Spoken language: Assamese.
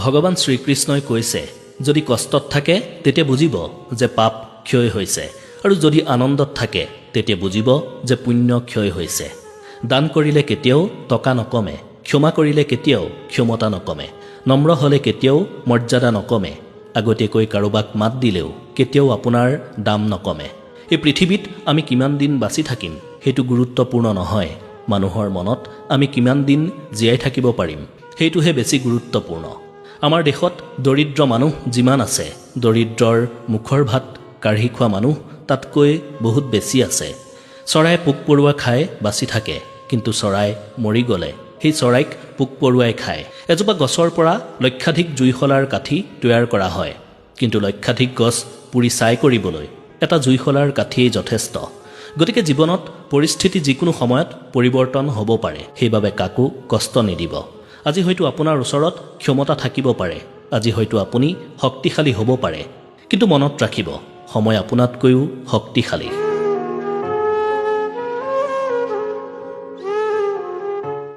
ভগৱান শ্ৰীকৃষ্ণই কৈছে, যদি কষ্টত থাকে তেতিয়া বুজিব যে পাপ ক্ষয় হৈছে, আৰু যদি আনন্দত থাকে তেতিয়া বুজিব যে পুণ্য ক্ষয় হৈছে। দান কৰিলে কেতিয়াও টকা নকমে, ক্ষমা কৰিলে কেতিয়াও ক্ষমতা নকমে, নম্ৰ হ'লে কেতিয়াও মৰ্যাদা নকমে, আগতীয়াকৈ কাৰোবাক মাত দিলেও কেতিয়াও আপোনাৰ দাম নকমে। এই পৃথিৱীত আমি কিমান দিন বাচি থাকিম সেইটো গুৰুত্বপূৰ্ণ নহয়, মানুহৰ মনত আমি কিমান দিন জীয়াই থাকিব পাৰিম সেইটোহে বেছি গুৰুত্বপূৰ্ণ। আমাৰ দেশত দৰিদ্ৰ মানুহ যিমান আছে, দৰিদ্ৰৰ মুখৰ ভাত কাঢ়ি খোৱা মানুহ তাতকৈ বহুত বেছি আছে। চৰাই পোক পৰুৱা খাই বাচি থাকে, কিন্তু চৰাই মৰি গ'লে সেই চৰাইক পোক পৰুৱাই খায়। এজোপা গছৰ পৰা লক্ষাধিক জুইশলাৰ কাঠি তৈয়াৰ কৰা হয়, কিন্তু লক্ষাধিক গছ পুৰি ছাই কৰিবলৈ এটা জুইশলাৰ কাঠিয়েই যথেষ্ট। গতিকে জীৱনত পৰিস্থিতি যিকোনো সময়ত পৰিৱৰ্তন হ'ব পাৰে, সেইবাবে কাকো কষ্ট নিদিব। আজি হয়তো আপোনাৰ ওচৰত ক্ষমতা থাকিব পাৰে, আজি হয়তো আপুনি শক্তিশালী হ'ব পাৰে, কিন্তু মনত ৰাখিব, সময় আপোনাতকৈও শক্তিশালী।